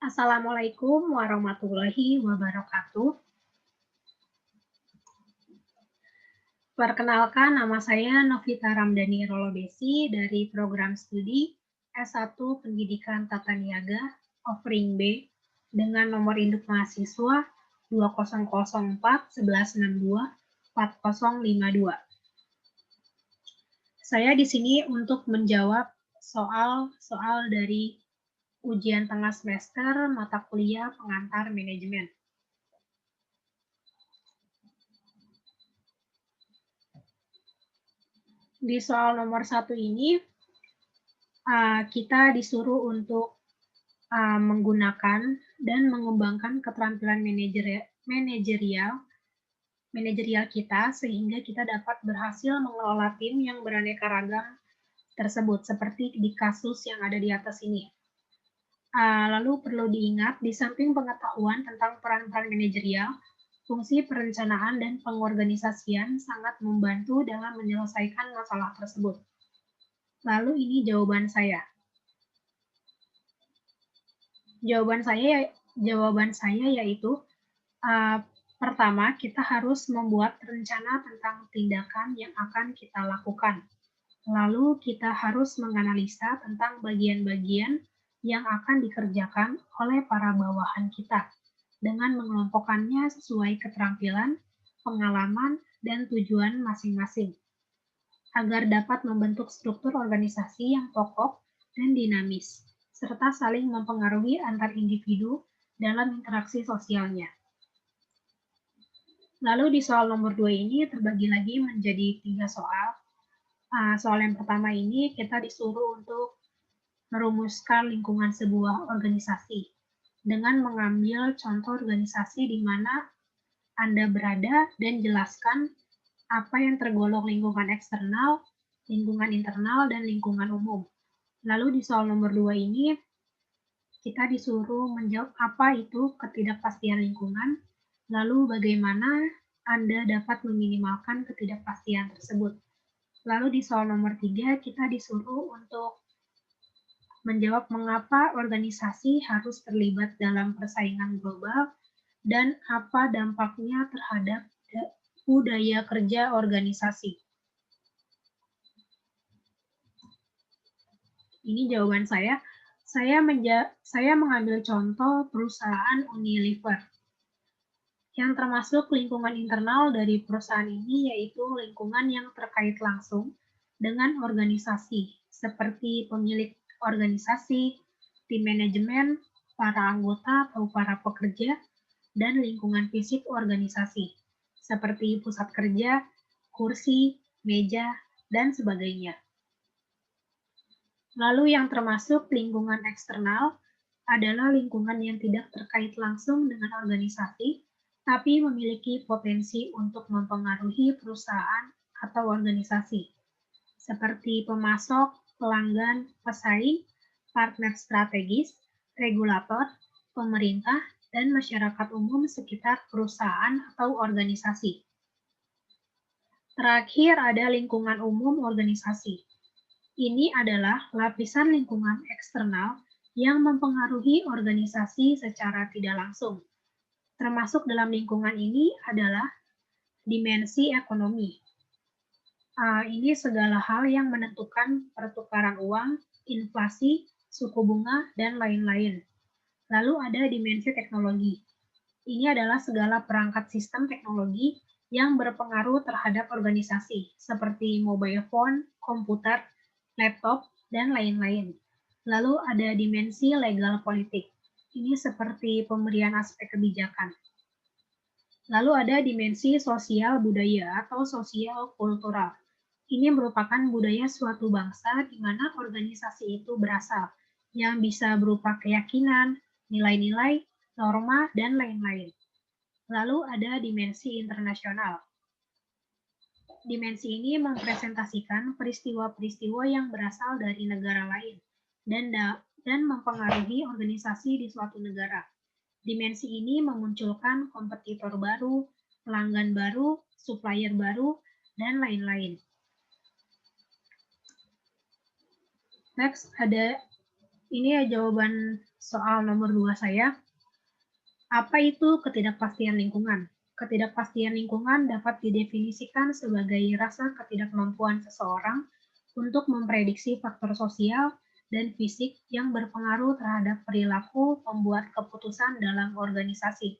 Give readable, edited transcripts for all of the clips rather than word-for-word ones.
Assalamualaikum warahmatullahi wabarakatuh. Perkenalkan, nama saya Novita Ramdhani Rolobesi dari program studi S1 Pendidikan Tata Niaga, offering B, dengan nomor induk mahasiswa 2004 1162 4052. Saya di sini untuk menjawab soal-soal dari ujian tengah semester mata kuliah pengantar manajemen. Di soal nomor 1 ini, kita disuruh untuk menggunakan dan mengembangkan keterampilan manajerial kita sehingga kita dapat berhasil mengelola tim yang beraneka ragam tersebut, seperti di kasus yang ada di atas ini. Lalu perlu diingat, di samping pengetahuan tentang peran-peran manajerial, fungsi perencanaan dan pengorganisasian sangat membantu dalam menyelesaikan masalah tersebut. Lalu ini jawaban saya. Jawaban saya yaitu pertama, kita harus membuat rencana tentang tindakan yang akan kita lakukan. Lalu kita harus menganalisa tentang bagian-bagian yang akan dikerjakan oleh para bawahan kita dengan mengelompokkannya sesuai keterampilan, pengalaman, dan tujuan masing-masing agar dapat membentuk struktur organisasi yang kokoh dan dinamis, serta saling mempengaruhi antar individu dalam interaksi sosialnya. Lalu di soal nomor 2 ini terbagi lagi menjadi 3 soal. Soal yang pertama ini kita disuruh untuk merumuskan lingkungan sebuah organisasi dengan mengambil contoh organisasi di mana Anda berada dan jelaskan apa yang tergolong lingkungan eksternal, lingkungan internal, dan lingkungan umum. Lalu di soal nomor 2 ini, kita disuruh menjawab apa itu ketidakpastian lingkungan, lalu bagaimana Anda dapat meminimalkan ketidakpastian tersebut. Lalu di soal nomor 3, kita disuruh untuk menjawab mengapa organisasi harus terlibat dalam persaingan global dan apa dampaknya terhadap budaya kerja organisasi. Ini jawaban saya. Saya mengambil contoh perusahaan Unilever. Yang termasuk lingkungan internal dari perusahaan ini yaitu lingkungan yang terkait langsung dengan organisasi, seperti pemilik organisasi, tim manajemen, para anggota atau para pekerja, dan lingkungan fisik organisasi, seperti pusat kerja, kursi, meja, dan sebagainya. Lalu yang termasuk lingkungan eksternal adalah lingkungan yang tidak terkait langsung dengan organisasi, tapi memiliki potensi untuk mempengaruhi perusahaan atau organisasi, seperti pemasok, pelanggan, pesaing, partner strategis, regulator, pemerintah, dan masyarakat umum sekitar perusahaan atau organisasi. Terakhir ada lingkungan umum organisasi. Ini adalah lapisan lingkungan eksternal yang mempengaruhi organisasi secara tidak langsung. Termasuk dalam lingkungan ini adalah dimensi ekonomi. Ini segala hal yang menentukan pertukaran uang, inflasi, suku bunga, dan lain-lain. Lalu ada dimensi teknologi. Ini adalah segala perangkat sistem teknologi yang berpengaruh terhadap organisasi, seperti mobile phone, komputer, laptop, dan lain-lain. Lalu ada dimensi legal politik. Ini seperti pemberian aspek kebijakan. Lalu ada dimensi sosial budaya atau sosial kultural. Ini merupakan budaya suatu bangsa di mana organisasi itu berasal, yang bisa berupa keyakinan, nilai-nilai, norma, dan lain-lain. Lalu ada dimensi internasional. Dimensi ini mempresentasikan peristiwa-peristiwa yang berasal dari negara lain dan mempengaruhi organisasi di suatu negara. Dimensi ini memunculkan kompetitor baru, pelanggan baru, supplier baru, dan lain-lain. Next, ada Ini ya jawaban soal nomor 2 saya. Apa itu ketidakpastian lingkungan? Ketidakpastian lingkungan dapat didefinisikan sebagai rasa ketidakmampuan seseorang untuk memprediksi faktor sosial dan fisik yang berpengaruh terhadap perilaku pembuat keputusan dalam organisasi.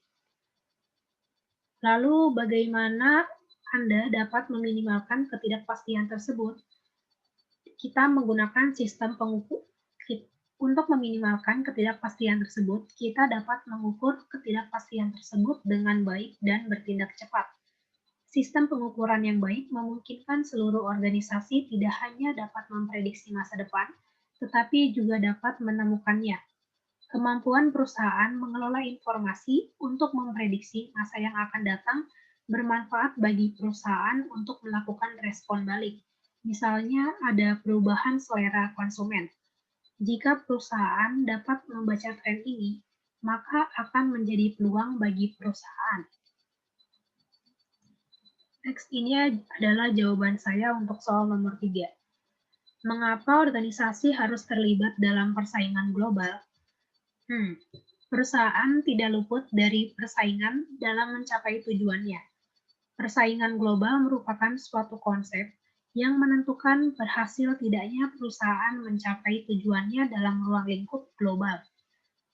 Lalu, bagaimana Anda dapat meminimalkan ketidakpastian tersebut? Kita menggunakan sistem pengukur. Untuk meminimalkan ketidakpastian tersebut, kita dapat mengukur ketidakpastian tersebut dengan baik dan bertindak cepat. Sistem pengukuran yang baik memungkinkan seluruh organisasi tidak hanya dapat memprediksi masa depan, tetapi juga dapat menemukannya. Kemampuan perusahaan mengelola informasi untuk memprediksi masa yang akan datang bermanfaat bagi perusahaan untuk melakukan respon balik. Misalnya, ada perubahan selera konsumen. Jika perusahaan dapat membaca tren ini, maka akan menjadi peluang bagi perusahaan. Next, ini adalah jawaban saya untuk soal nomor 3. Mengapa organisasi harus terlibat dalam persaingan global? Perusahaan tidak luput dari persaingan dalam mencapai tujuannya. Persaingan global merupakan suatu konsep yang menentukan berhasil tidaknya perusahaan mencapai tujuannya dalam ruang lingkup global.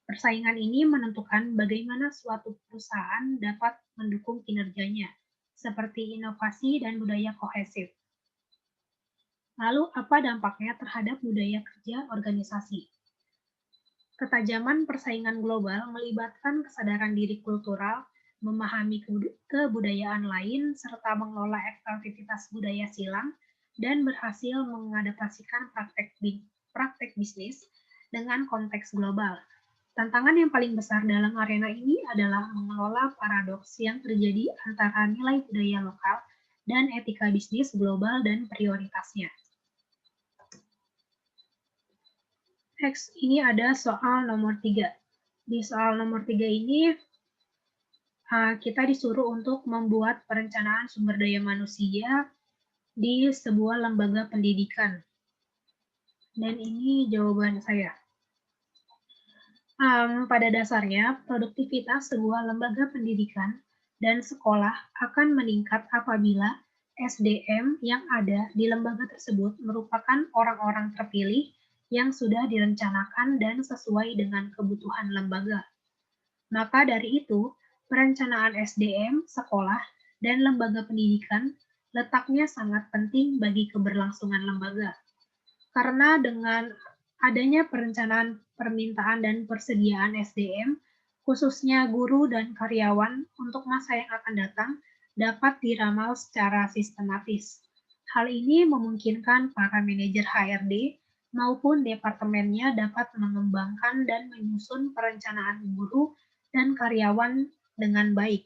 Persaingan ini menentukan bagaimana suatu perusahaan dapat mendukung kinerjanya, seperti inovasi dan budaya kohesif. Lalu, apa dampaknya terhadap budaya kerja organisasi? Ketajaman persaingan global melibatkan kesadaran diri kultural, memahami kebudayaan lain, serta mengelola aktivitas budaya silang, dan berhasil mengadaptasikan praktek bisnis dengan konteks global. Tantangan yang paling besar dalam arena ini adalah mengelola paradoks yang terjadi antara nilai budaya lokal dan etika bisnis global dan prioritasnya. Next, ini ada soal nomor 3. Di soal nomor 3 ini, kita disuruh untuk membuat perencanaan sumber daya manusia di sebuah lembaga pendidikan. Dan ini jawaban saya. Pada dasarnya, produktivitas sebuah lembaga pendidikan dan sekolah akan meningkat apabila SDM yang ada di lembaga tersebut merupakan orang-orang terpilih yang sudah direncanakan dan sesuai dengan kebutuhan lembaga. Maka dari itu, perencanaan SDM, sekolah, dan lembaga pendidikan letaknya sangat penting bagi keberlangsungan lembaga. Karena dengan adanya perencanaan permintaan dan persediaan SDM, khususnya guru dan karyawan untuk masa yang akan datang, dapat diramal secara sistematis. Hal ini memungkinkan para manajer HRD maupun departemennya dapat mengembangkan dan menyusun perencanaan guru dan karyawan dengan baik.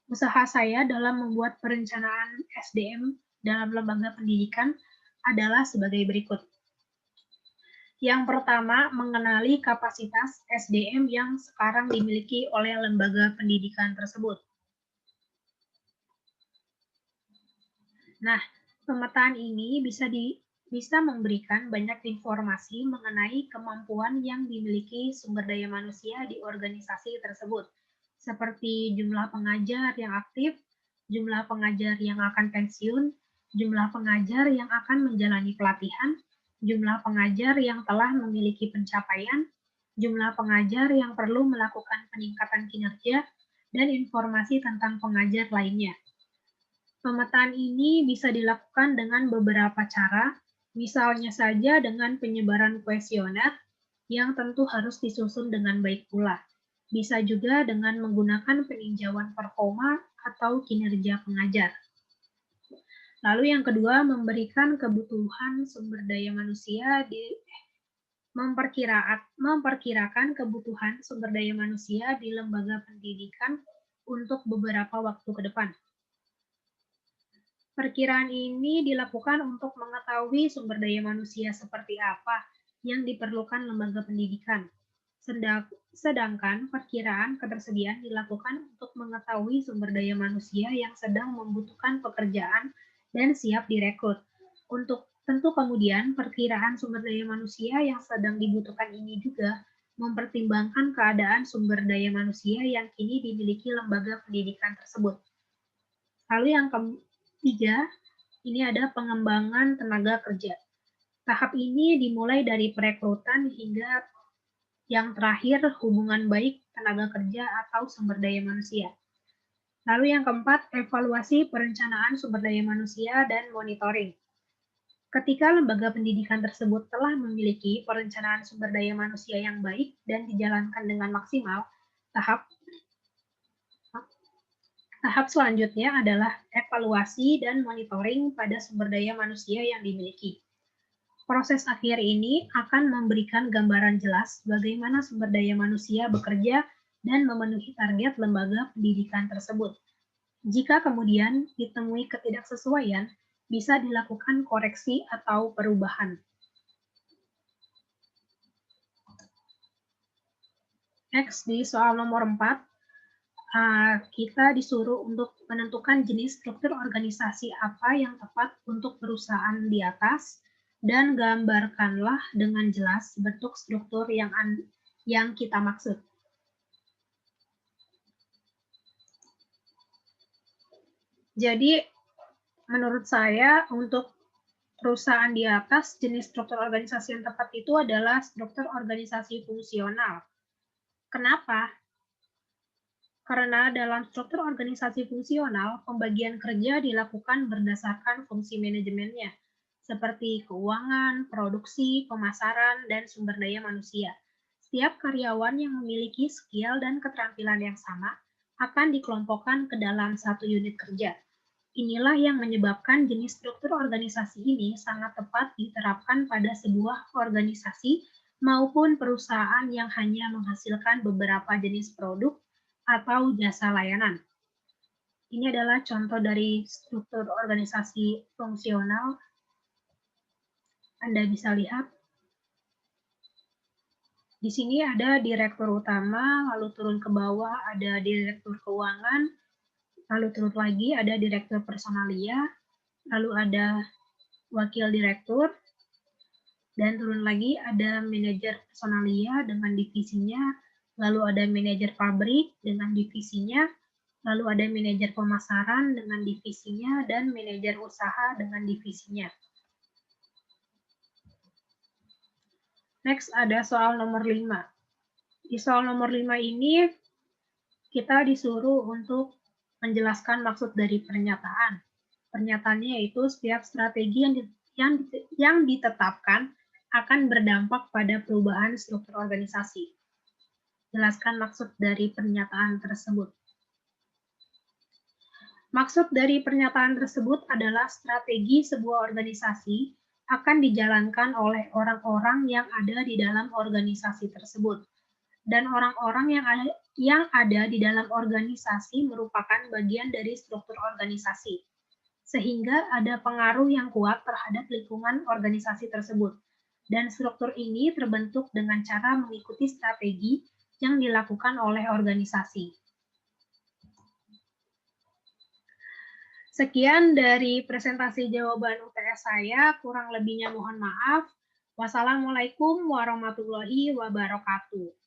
Usaha saya dalam membuat perencanaan SDM dalam lembaga pendidikan adalah sebagai berikut. Yang pertama, mengenali kapasitas SDM yang sekarang dimiliki oleh lembaga pendidikan tersebut. Nah, pemetaan ini bisa memberikan banyak informasi mengenai kemampuan yang dimiliki sumber daya manusia di organisasi tersebut, seperti jumlah pengajar yang aktif, jumlah pengajar yang akan pensiun, jumlah pengajar yang akan menjalani pelatihan, jumlah pengajar yang telah memiliki pencapaian, jumlah pengajar yang perlu melakukan peningkatan kinerja, dan informasi tentang pengajar lainnya. Pemetaan ini bisa dilakukan dengan beberapa cara, misalnya saja dengan penyebaran kuesioner yang tentu harus disusun dengan baik pula. Bisa juga dengan menggunakan peninjauan performa atau kinerja pengajar. Lalu yang kedua, memberikan kebutuhan sumber daya manusia memperkirakan kebutuhan sumber daya manusia di lembaga pendidikan untuk beberapa waktu ke depan. Perkiraan ini dilakukan untuk mengetahui sumber daya manusia seperti apa yang diperlukan lembaga pendidikan. Sedangkan perkiraan ketersediaan dilakukan untuk mengetahui sumber daya manusia yang sedang membutuhkan pekerjaan dan siap direkrut. Untuk Tentu kemudian perkiraan sumber daya manusia yang sedang dibutuhkan ini juga mempertimbangkan keadaan sumber daya manusia yang kini dimiliki lembaga pendidikan tersebut. Lalu yang ketiga, ini ada pengembangan tenaga kerja. Tahap ini dimulai dari perekrutan hingga yang terakhir hubungan baik tenaga kerja atau sumber daya manusia. Lalu yang keempat, evaluasi perencanaan sumber daya manusia dan monitoring. Ketika lembaga pendidikan tersebut telah memiliki perencanaan sumber daya manusia yang baik dan dijalankan dengan maksimal, tahap selanjutnya adalah evaluasi dan monitoring pada sumber daya manusia yang dimiliki. Proses akhir ini akan memberikan gambaran jelas bagaimana sumber daya manusia bekerja dan memenuhi target lembaga pendidikan tersebut. Jika kemudian ditemui ketidaksesuaian, bisa dilakukan koreksi atau perubahan. Next, di soal nomor 4, kita disuruh untuk menentukan jenis struktur organisasi apa yang tepat untuk perusahaan di atas, dan gambarkanlah dengan jelas bentuk struktur yang kita maksud. Jadi, menurut saya untuk perusahaan di atas, jenis struktur organisasi yang tepat itu adalah struktur organisasi fungsional. Kenapa? Karena dalam struktur organisasi fungsional, pembagian kerja dilakukan berdasarkan fungsi manajemennya, seperti keuangan, produksi, pemasaran, dan sumber daya manusia. Setiap karyawan yang memiliki skill dan keterampilan yang sama akan dikelompokkan ke dalam satu unit kerja. Inilah yang menyebabkan jenis struktur organisasi ini sangat tepat diterapkan pada sebuah organisasi maupun perusahaan yang hanya menghasilkan beberapa jenis produk atau jasa layanan. Ini adalah contoh dari struktur organisasi fungsional. Anda bisa lihat. Di sini ada direktur utama, lalu turun ke bawah ada direktur keuangan, lalu turun lagi ada direktur personalia, lalu ada wakil direktur, dan turun lagi ada manajer personalia dengan divisinya, lalu ada manajer pabrik dengan divisinya, lalu ada manajer pemasaran dengan divisinya, dan manajer usaha dengan divisinya. Next ada soal nomor 5. Di soal nomor 5 ini, kita disuruh untuk menjelaskan maksud dari pernyataan. Pernyataannya yaitu setiap strategi yang ditetapkan akan berdampak pada perubahan struktur organisasi. Jelaskan maksud dari pernyataan tersebut. Maksud dari pernyataan tersebut adalah strategi sebuah organisasi akan dijalankan oleh orang-orang yang ada di dalam organisasi tersebut. Dan orang-orang yang ada di dalam organisasi merupakan bagian dari struktur organisasi. Sehingga ada pengaruh yang kuat terhadap lingkungan organisasi tersebut. Dan struktur ini terbentuk dengan cara mengikuti strategi yang dilakukan oleh organisasi. Sekian dari presentasi jawaban UTS saya, kurang lebihnya mohon maaf. Wassalamualaikum warahmatullahi wabarakatuh.